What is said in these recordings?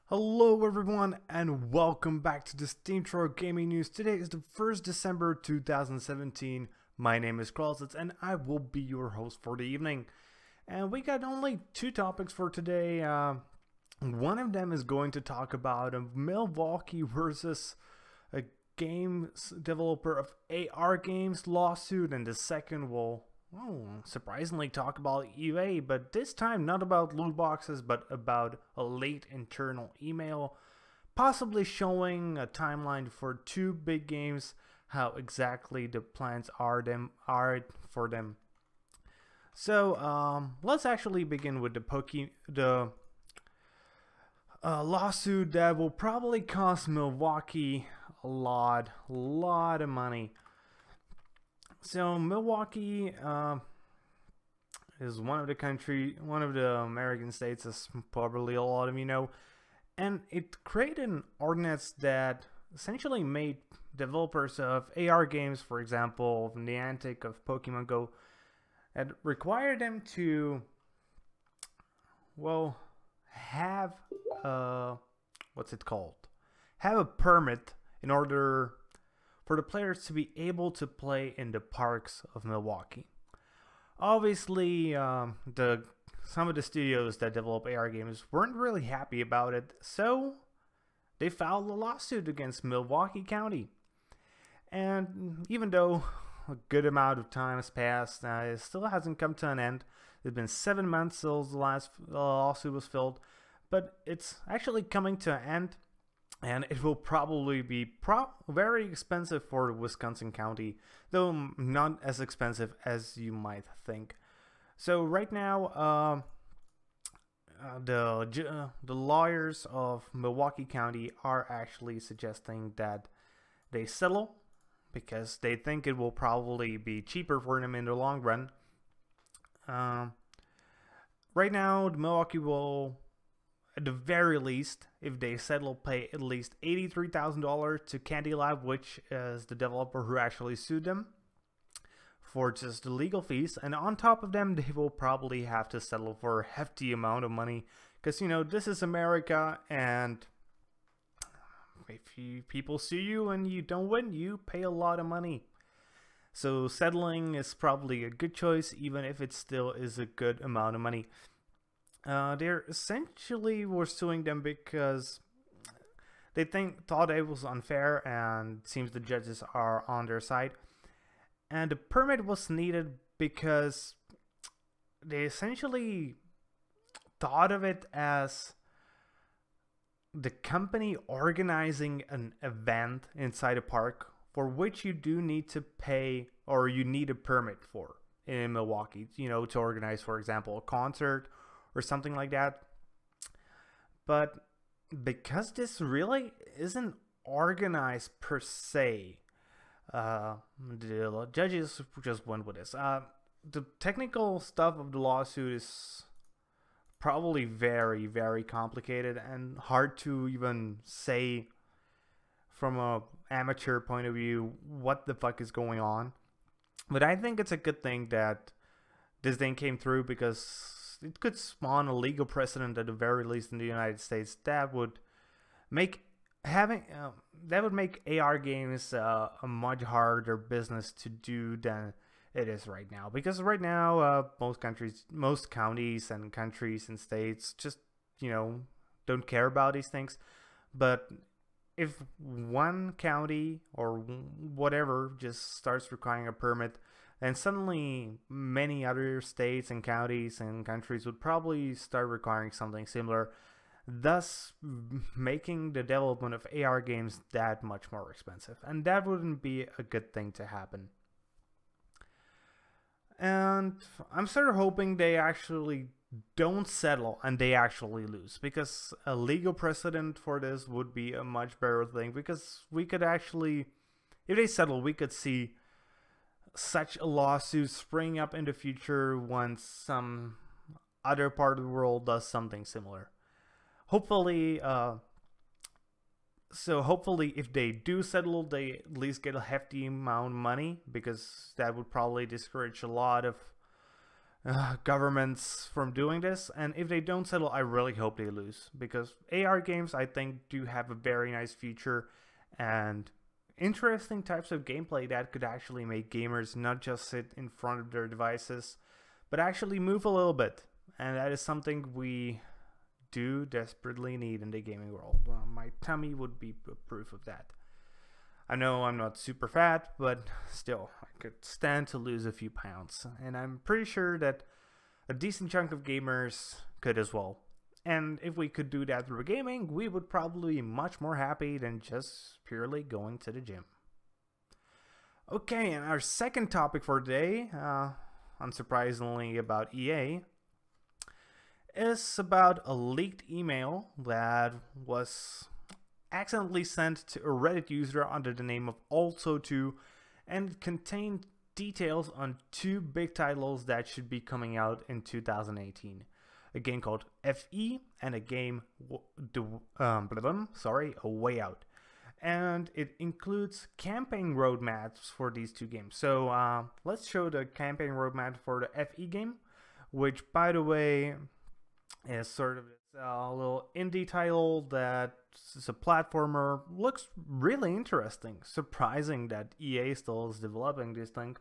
Hello everyone and welcome back to the SteemTrail Gaming News. Today is the 1st December 2017. My name is Kralizec and I will be your host for the evening. And we got only two topics for today. One of them is going to talk about a Milwaukee versus a games developer of AR games lawsuit, and the second will surprisingly talk about EA, but this time not about loot boxes, but about a late internal email, possibly showing a timeline for two big games, how exactly the plans are for them. So let's actually begin with the lawsuit that will probably cost Milwaukee a lot of money. So Milwaukee is one of the American states, as probably a lot of you know, and it created an ordinance that essentially made developers of AR games, for example, Niantic of Pokemon Go, and required them to, well, have have a permit in order for the players to be able to play in the parks of Milwaukee. Obviously, some of the studios that develop AR games weren't really happy about it, so they filed a lawsuit against Milwaukee County. And even though a good amount of time has passed, it still hasn't come to an end. It's been 7 months since the last lawsuit was filed, but it's actually coming to an end. And it will probably be very expensive for Wisconsin County, though not as expensive as you might think. So right now, the lawyers of Milwaukee County are actually suggesting that they settle because they think it will probably be cheaper for them in the long run. Right now, Milwaukee will, at the very least, if they settle, pay at least $83,000 to Candy Lab, which is the developer who actually sued them, for just the legal fees. And on top of them, they will probably have to settle for a hefty amount of money, because, you know, this is America, and if people sue you and you don't win, you pay a lot of money. So settling is probably a good choice, even if it still is a good amount of money. They're essentially were suing them because they thought it was unfair, and it seems the judges are on their side. And the permit was needed because they essentially thought of it as the company organizing an event inside a park for which you do need to pay, or you need a permit for in Milwaukee, you know, to organize, for example, a concert or something like that. But because this really isn't organized per se, the judges just went with this. The technical stuff of the lawsuit is probably very complicated and hard to even say from a amateur point of view what the fuck is going on. But I think it's a good thing that this thing came through, because it could spawn a legal precedent at the very least in the United States that would make AR games a much harder business to do than it is right now. Because right now, most counties and countries and states just, you know, don't care about these things. But if one county or whatever just starts requiring a permit, and suddenly many other states and counties and countries would probably start requiring something similar, thus making the development of AR games that much more expensive. And that wouldn't be a good thing to happen. And I'm sort of hoping they actually don't settle and they actually lose, because a legal precedent for this would be a much better thing, because we could actually, if they settle, we could see such a lawsuit spring up in the future once some other part of the world does something similar. Hopefully So hopefully if they do settle, they at least get a hefty amount of money, because that would probably discourage a lot of governments from doing this. And if they don't settle, I really hope they lose, because AR games, I think, do have a very nice future and interesting types of gameplay that could actually make gamers not just sit in front of their devices, but actually move a little bit. And that is something we do desperately need in the gaming world. My tummy would be proof of that. I know I'm not super fat, but still, I could stand to lose a few pounds. And I'm pretty sure that a decent chunk of gamers could as well. And if we could do that through gaming, we would probably be much more happy than just purely going to the gym. Okay, and our second topic for today, unsurprisingly about EA, is about a leaked email that was accidentally sent to a Reddit user under the name of Also2, and it contained details on two big titles that should be coming out in 2018. A game called FE and a game, A Way Out. And it includes campaign roadmaps for these two games. So let's show the campaign roadmap for the FE game, which, by the way, is sort of a little indie title that is a platformer. Looks really interesting. Surprising that EA still is developing this thing.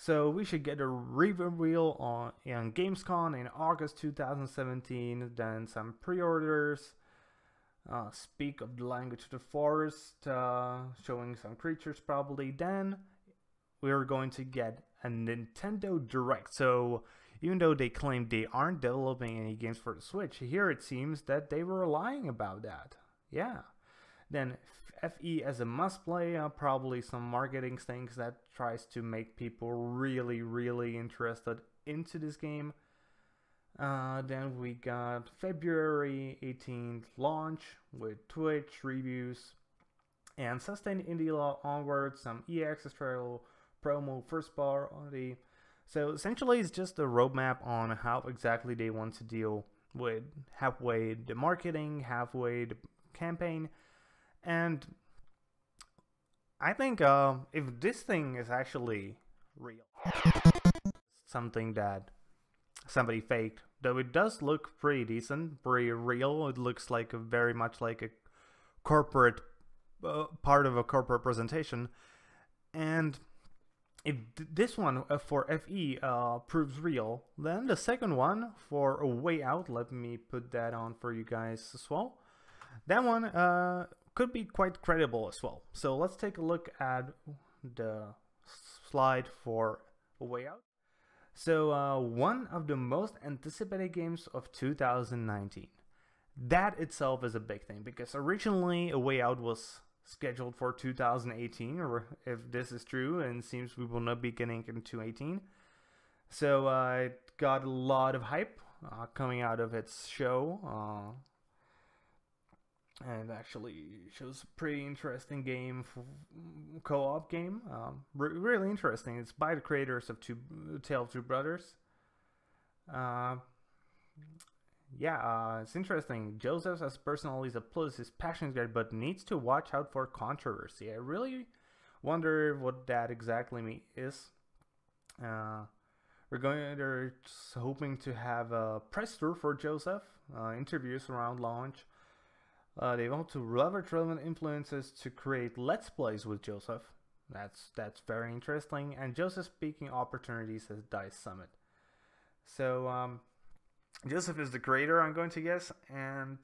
So we should get a reveal on Gamescom in August 2017. Then some pre-orders. Speak of the language of the forest, showing some creatures probably. Then we're going to get a Nintendo Direct. So even though they claim they aren't developing any games for the Switch, here it seems that they were lying about that. Yeah. Then FE as a must-play, probably some marketing things that tries to make people really interested into this game. Then we got February 18th launch with Twitch reviews and sustained indie law onward, some EA Access Trail promo first party. So essentially it's just a roadmap on how exactly they want to deal with halfway the marketing, halfway the campaign. And I think if this thing is actually real, something that somebody faked, though it does look pretty decent, pretty real. It looks like very much like a corporate part of a corporate presentation. And if this one for FE proves real, then the second one for A Way Out, let me put that on for you guys as well. That one could be quite credible as well. So let's take a look at the slide for A Way Out. So one of the most anticipated games of 2019. That itself is a big thing, because originally A Way Out was scheduled for 2018, or if this is true, and it seems we will not be getting into 18. So it got a lot of hype coming out of its show. And actually shows a pretty interesting game, co-op game. Really interesting. It's by the creators of Tale of Two Brothers. It's interesting. Joseph as personally is a plus, his passion is great, but needs to watch out for controversy. I really wonder what that exactly is. They're hoping to have a press tour for Joseph, interviews around launch. They want to leverage relevant influences to create Let's Plays with Joseph. That's very interesting. And Joseph speaking opportunities at DICE Summit. So Joseph is the creator, I'm going to guess, and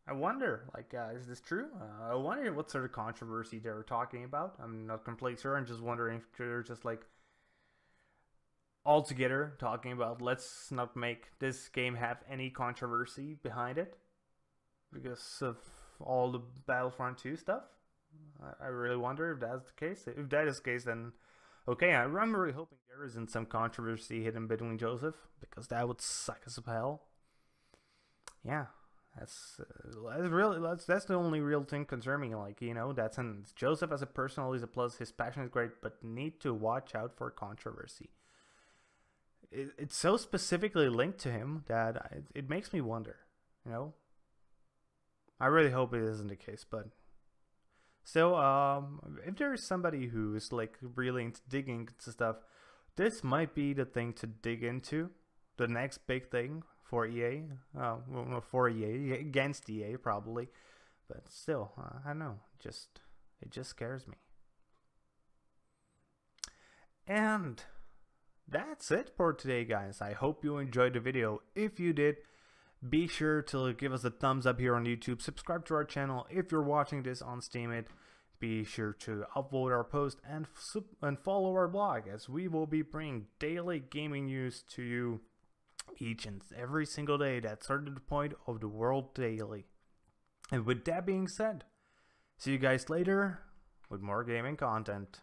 I wonder, is this true? I wonder what sort of controversy they were talking about. I'm not completely sure. I'm just wondering if they're just all together talking about, let's not make this game have any controversy behind it because of all the Battlefront 2 stuff. I really wonder if that's the case. If that is the case, then okay, I'm really hoping there isn't some controversy hidden between Joseph, because that would suck as hell. Yeah, that's the only real thing concerning me. That's Joseph as a person is a plus. His passion is great, but need to watch out for controversy. It's so specifically linked to him that it makes me wonder. I really hope it isn't the case, but still, if there is somebody who is like really into digging into stuff, this might be the thing to dig into. The next big thing for EA, well, for EA, against EA probably, but still, I don't know, it just scares me. And that's it for today, guys. I hope you enjoyed the video. If you did, be sure to give us a thumbs up here on YouTube. Subscribe to our channel if you're watching this on Steemit. Be sure to upvote our post and follow our blog, as we will be bringing daily gaming news to you each and every single day. That's sort of the point of the world daily. And with that being said, see you guys later with more gaming content.